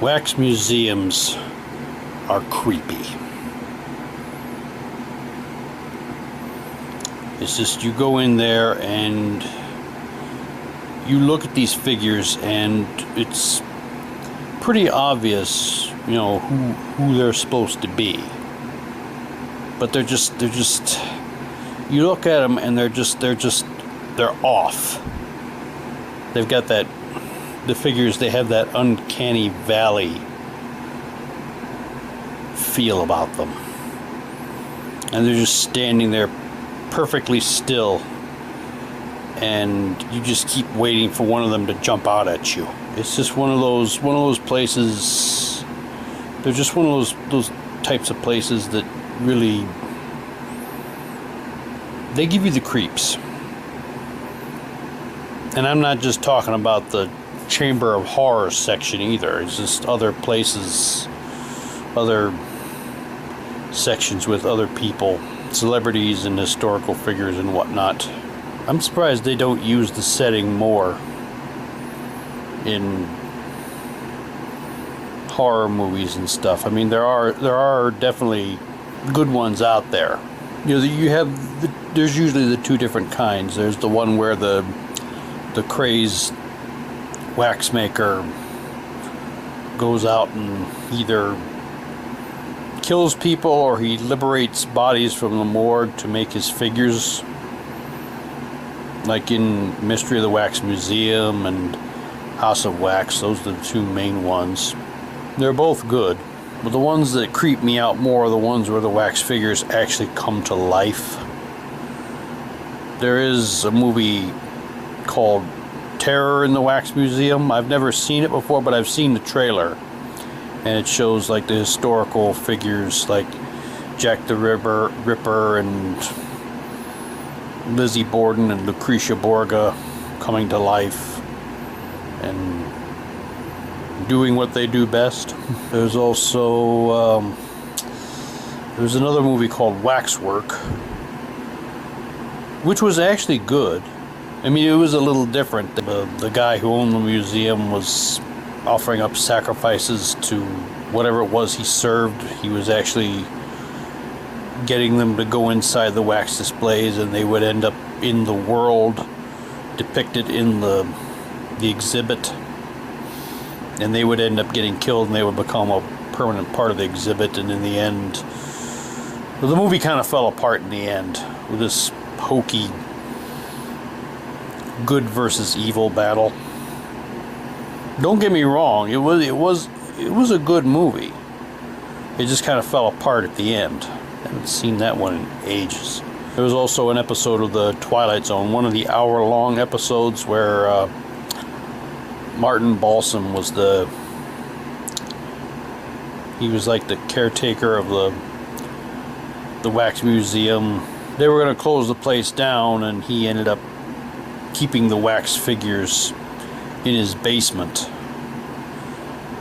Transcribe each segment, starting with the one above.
Wax museums are creepy. It's just, you go in there and you look at these figures and it's pretty obvious, you know, who they're supposed to be. But they're just, you look at them and they're off. They've got that, the figures, they have that uncanny valley feel about them. And they're just standing there perfectly still. And you just keep waiting for one of them to jump out at you. It's just one of those places. They're just one of those types of places that really, they give you the creeps. And I'm not just talking about the Chamber of Horrors section either. It's just other places, other sections with other people, celebrities and historical figures and whatnot. I'm surprised they don't use the setting more in horror movies and stuff. I mean, there are definitely good ones out there. You know, there's usually the two different kinds. There's the one where the crazed wax maker goes out and either kills people or he liberates bodies from the morgue to make his figures, like in Mystery of the Wax Museum and House of Wax. Those are the two main ones. They're both good, but the ones that creep me out more are the ones where the wax figures actually come to life. There is a movie called Terror in the Wax Museum. I've never seen it before, but I've seen the trailer, and it shows like the historical figures like Jack the Ripper and Lizzie Borden and Lucretia Borgia coming to life and doing what they do best. There's also there's another movie called Waxwork, which was actually good. I mean, it was a little different. The guy who owned the museum was offering up sacrifices to whatever it was he served. He was actually getting them to go inside the wax displays, and they would end up in the world depicted in the exhibit, and they would end up getting killed, and they would become a permanent part of the exhibit. And in the end, well, the movie kind of fell apart in the end with this hokey good versus evil battle. Don't get me wrong, it was a good movie. It just kind of fell apart at the end. I haven't seen that one in ages. There was also an episode of The Twilight Zone, one of the hour-long episodes where Martin Balsam was he was like the caretaker of the wax museum. They were going to close the place down, and he ended up keeping the wax figures in his basement.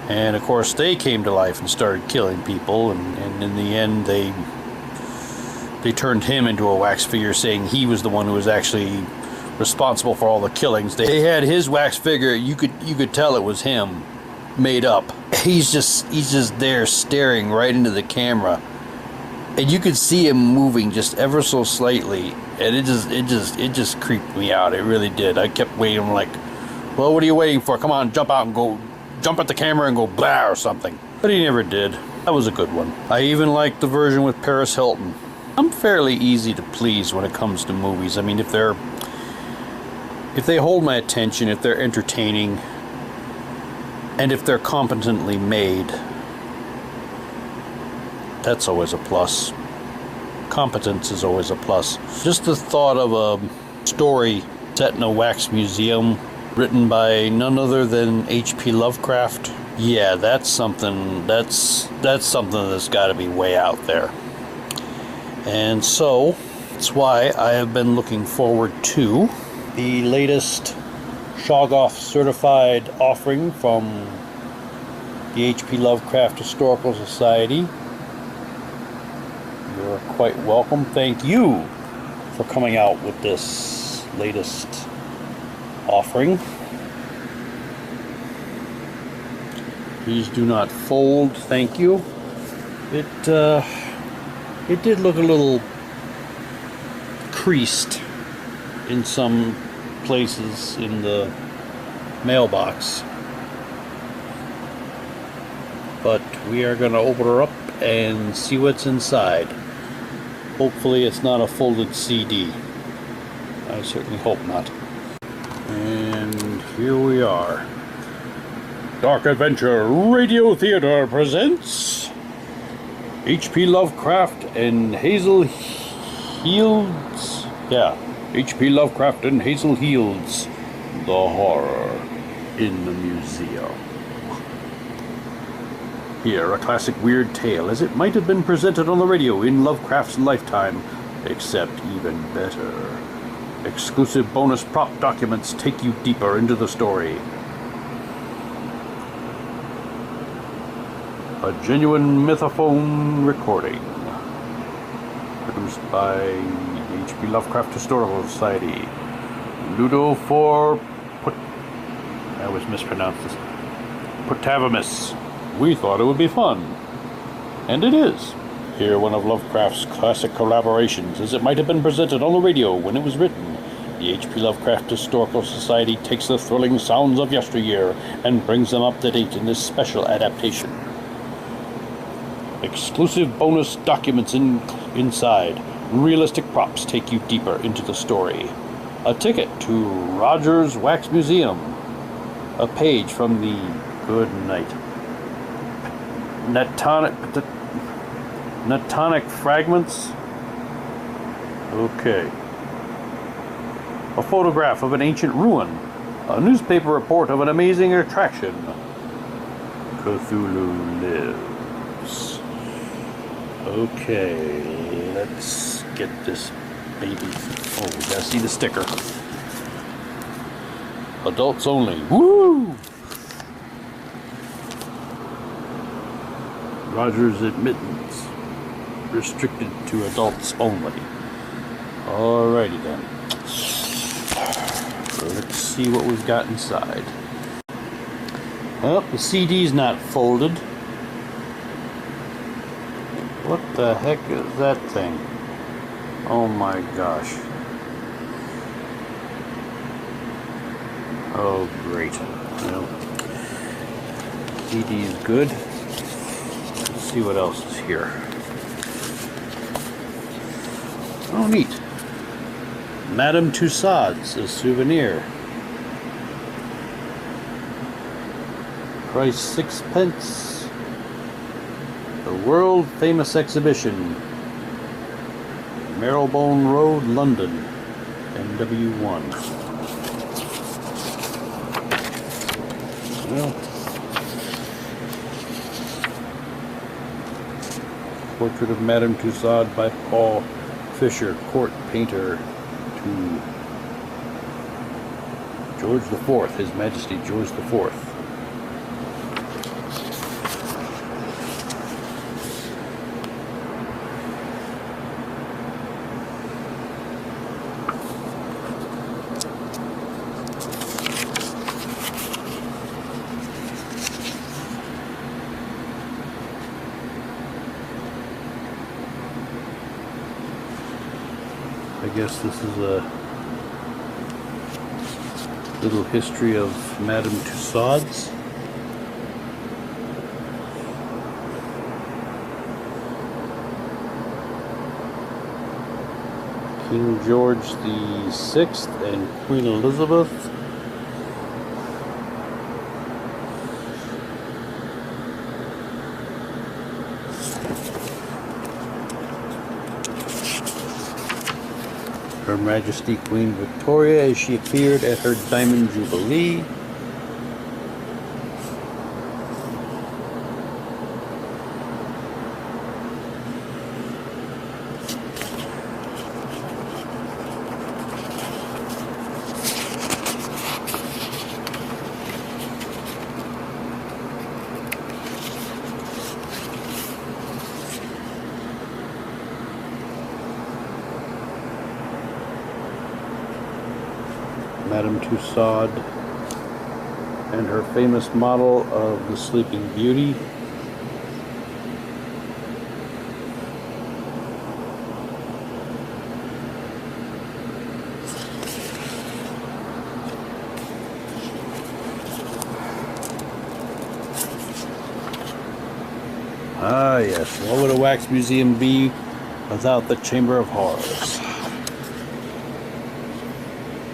And of course they came to life and started killing people, and in the end they turned him into a wax figure, saying he was the one who was actually responsible for all the killings. They had his wax figure, you could tell it was him, made up. He's just there staring right into the camera, and you could see him moving just ever so slightly, and it just creeped me out. It really did. I kept waiting. I'm like, well, what are you waiting for? Come on, jump out and go, jump at the camera and go blah or something. But he never did. That was a good one. I even liked the version with Paris Hilton. I'm fairly easy to please when it comes to movies. I mean, if they hold my attention, if they're entertaining, and if they're competently made, that's always a plus. Competence is always a plus. Just the thought of a story set in a wax museum, written by none other than H.P. Lovecraft. Yeah, that's something that's got to be way out there. And so that's why I have been looking forward to the latest Shoggoth certified offering from the H.P. Lovecraft Historical Society. You're quite welcome. Thank you for coming out with this latest offering. These do not fold, thank you. It did look a little creased in some places in the mailbox. But we are going to open her up and see what's inside. Hopefully it's not a folded CD. I certainly hope not. And here we are. Dark Adventure Radio Theater presents H.P. Lovecraft and Hazel Fields. Yeah, H.P. Lovecraft and Hazel Fields. The Horror in the Museum. Here, a classic weird tale, as it might have been presented on the radio in Lovecraft's lifetime, except even better. Exclusive bonus prop documents take you deeper into the story. A genuine mythophone recording. Produced by H.P. Lovecraft Historical Society. Ludo for I always mispronounce this. Potavamus. We thought it would be fun. And it is. Here, one of Lovecraft's classic collaborations, as it might have been presented on the radio when it was written. The H.P. Lovecraft Historical Society takes the thrilling sounds of yesteryear and brings them up to date in this special adaptation. Exclusive bonus documents inside. Realistic props take you deeper into the story. A ticket to Rogers Wax Museum. A page from the Good Night. Natonic fragments. Okay. A photograph of an ancient ruin. A newspaper report of an amazing attraction. Cthulhu lives. Okay, let's get this baby. Oh, we gotta see the sticker. Adults only. Woo! Rogers admittance. Restricted to adults only. Alrighty then. Let's see what we've got inside. Well, the CD's not folded. What the heck is that thing? Oh my gosh. Oh great. Well, CD is good. Let's see what else is here. Oh neat. Madame Tussauds, a souvenir. Price 6 pence. The world famous exhibition. Marylebone Road, London. NW1. Well, portrait of Madame Tussauds by Paul Fisher, court painter to George IV, His Majesty George IV. I guess this is a little history of Madame Tussauds. King George VI and Queen Elizabeth. Her Majesty Queen Victoria as she appeared at her Diamond Jubilee. Madame Tussauds and her famous model of the Sleeping Beauty. Ah yes, what would a wax museum be without the Chamber of Horrors?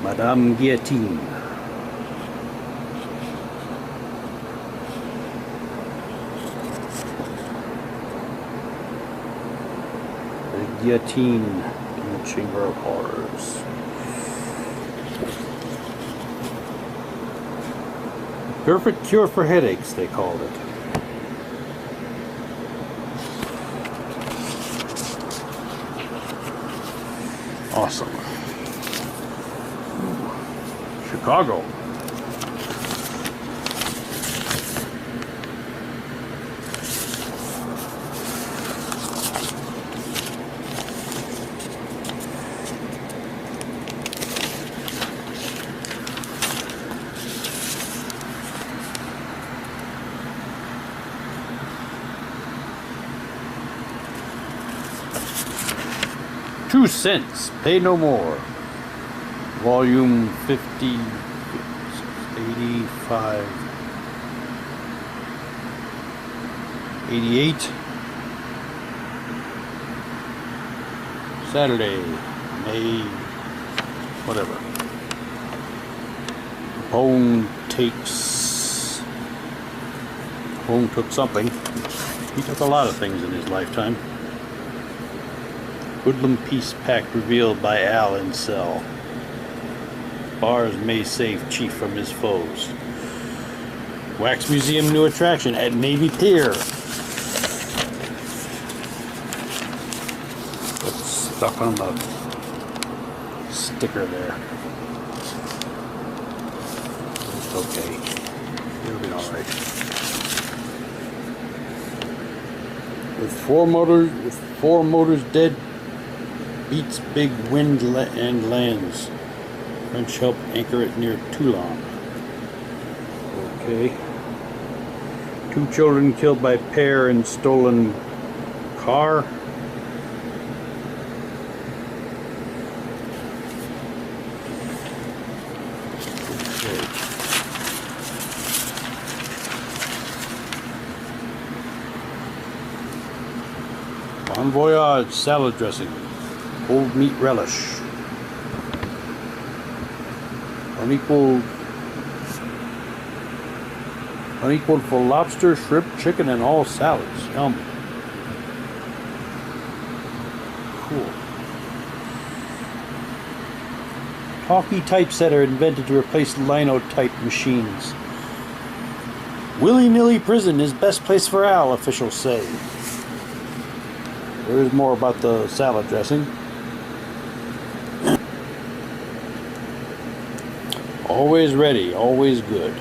Madame Guillotine. The guillotine in the Chamber of Horrors. Perfect cure for headaches, they called it. Awesome. Chicago. $2, pay no more. Volume 50, 85, 88. Saturday, May, whatever. Capone took something. He took a lot of things in his lifetime. Hoodlum Peace Pact revealed by Al in cell. Bars may save Chief from his foes. Wax Museum new attraction at Navy Pier. It's stuck on the sticker there. It's okay. It'll be alright. With four motors dead, beats big wind and lands. French help anchor it near Toulon. Okay. 2 children killed by pair in stolen car. Okay. Bon Voyage salad dressing. Old meat relish. Unequaled for lobster, shrimp, chicken, and all salads. Yum. Cool. Talkie typesetter invented to replace linotype machines. Willy-nilly prison is best place for Al, officials say. There is more about the salad dressing. Always ready, always good.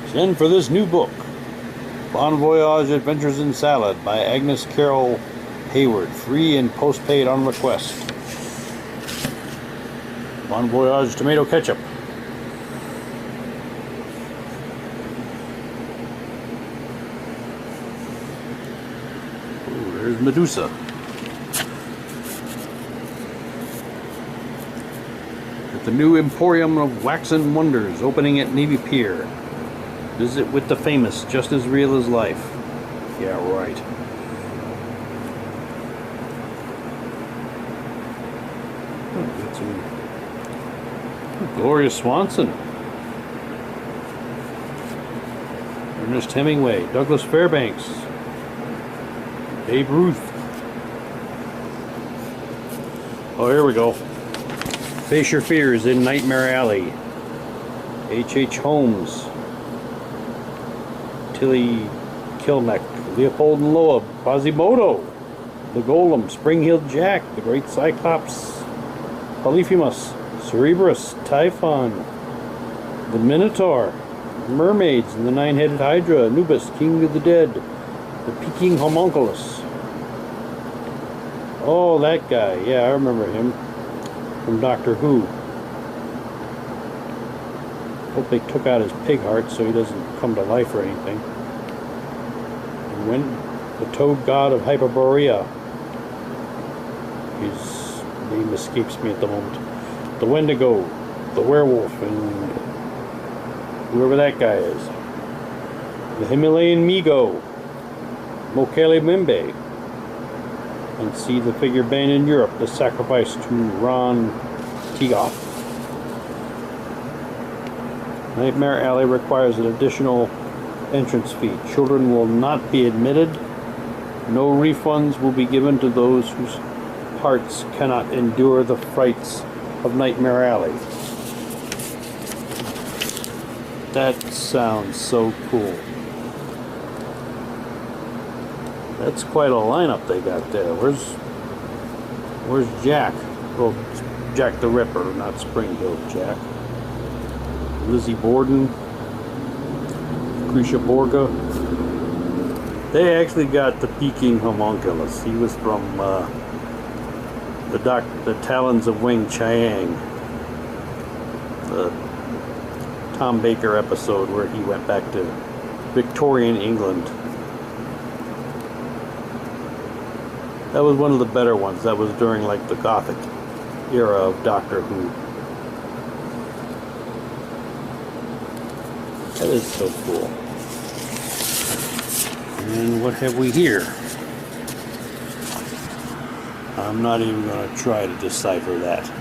Send for this new book, Bon Voyage Adventures in Salad by Agnes Carroll Hayward, free and postpaid on request. Bon Voyage tomato ketchup. Ooh, there's Medusa. The new Emporium of Wax and Wonders opening at Navy Pier. Visit with the famous, just as real as life. Yeah, right. Oh, got some Gloria Swanson. Ernest Hemingway. Douglas Fairbanks. Babe Ruth. Oh, here we go. Face Your Fears in Nightmare Alley. H.H. Holmes. Tilly Kilneck. Leopold and Loeb. Quasimodo. The Golem. Spring-Heeled Jack. The Great Cyclops. Polyphemus. Cerberus. Typhon. The Minotaur. Mermaids and the Nine-Headed Hydra. Anubis. King of the Dead. The Peking Homunculus. Oh, that guy. Yeah, I remember him. From Doctor Who. Hope they took out his pig heart so he doesn't come to life or anything. And when the toad god of Hyperborea, his name escapes me at the moment. The Wendigo, the werewolf, and whoever that guy is. The Himalayan Migo, Mokele Mimbe. And see the figure banned in Europe, the sacrifice to Ron Tigoff. Nightmare Alley requires an additional entrance fee. Children will not be admitted. No refunds will be given to those whose hearts cannot endure the frights of Nightmare Alley. That sounds so cool. That's quite a lineup they got there. Where's Jack? Well, Jack the Ripper, not Springfield Jack. Lizzie Borden, Lucretia Borgia. They actually got the Peking homunculus. He was from the Talons of Wing Chiang, the Tom Baker episode where he went back to Victorian England. That was one of the better ones. That was during like the Gothic era of Doctor Who. That is so cool. And what have we here? I'm not even going to try to decipher that.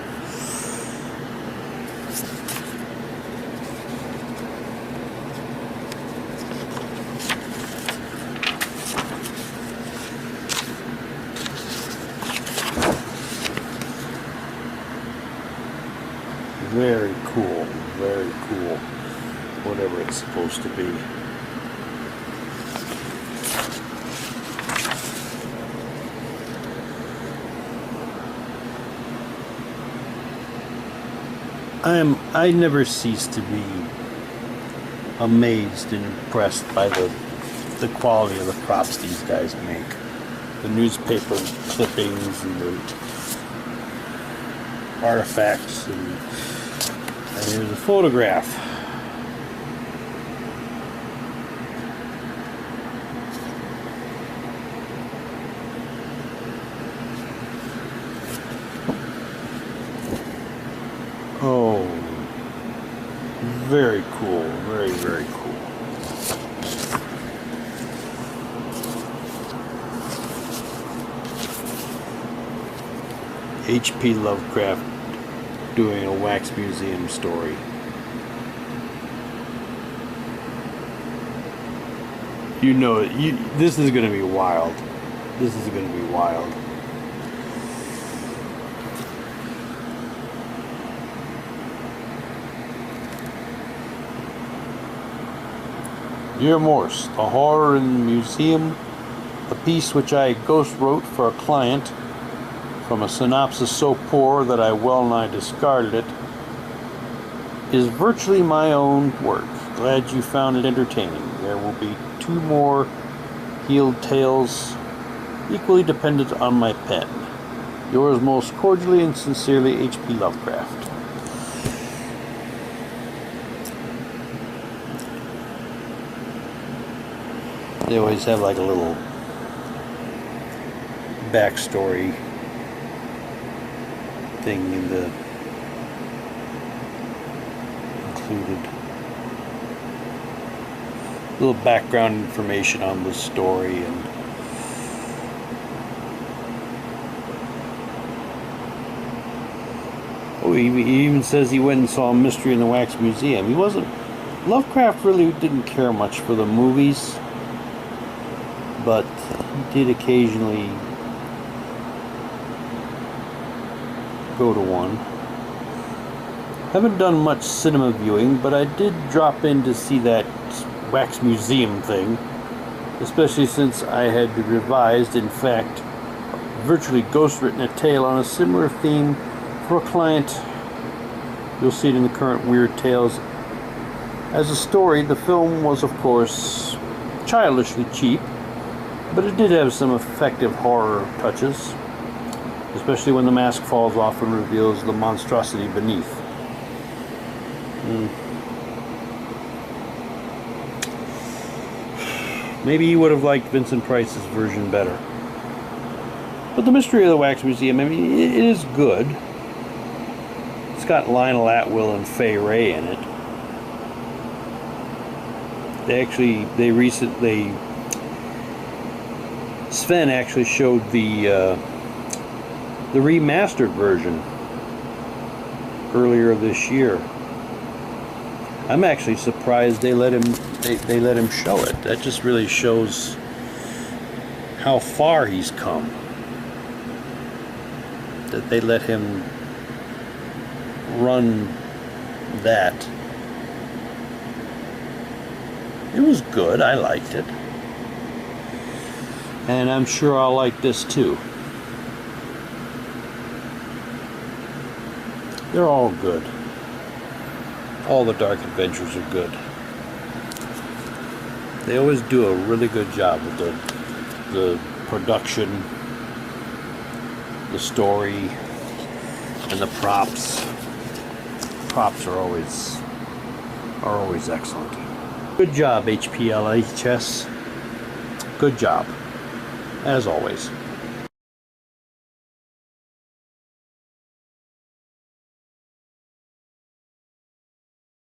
Very cool, very cool. Whatever it's supposed to be. I never cease to be amazed and impressed by the quality of the props these guys make. The newspaper clippings and the artifacts, and here's a photograph. Oh, very cool, very, very cool. H.P. Lovecraft doing a wax museum story. You know it. This is going to be wild. This is going to be wild. Dear Morse, The Horror in the Museum, a piece which I ghost wrote for a client from a synopsis so poor that I well nigh discarded it, is virtually my own work. Glad you found it entertaining. There will be 2 more healed tales, equally dependent on my pen. Yours most cordially and sincerely, H.P. Lovecraft. They always have like a little backstory thing in the included. Little background information on the story, and oh, he even says he went and saw Mystery in the Wax Museum. He wasn't. Lovecraft really didn't care much for the movies, but he did occasionally go to one. Haven't done much cinema viewing, but I did drop in to see that Wax Museum thing, especially since I had revised, in fact, virtually ghostwritten a tale on a similar theme for a client. You'll see it in the current Weird Tales. As a story, the film was, of course, childishly cheap, but it did have some effective horror touches, especially when the mask falls off and reveals the monstrosity beneath. Maybe he would have liked Vincent Price's version better. But the Mystery of the Wax Museum, I mean, it is good. It's got Lionel Atwill and Fay Wray in it. Sven actually showed the remastered version earlier this year. I'm actually surprised they let him show it. That just really shows how far he's come. That they let him run that. It was good. I liked it. And I'm sure I'll like this too. They're all good. All the Dark Adventures are good. They always do a really good job with the production, the story, and the props. Props are always excellent. Good job, HPLHS. Good job, as always.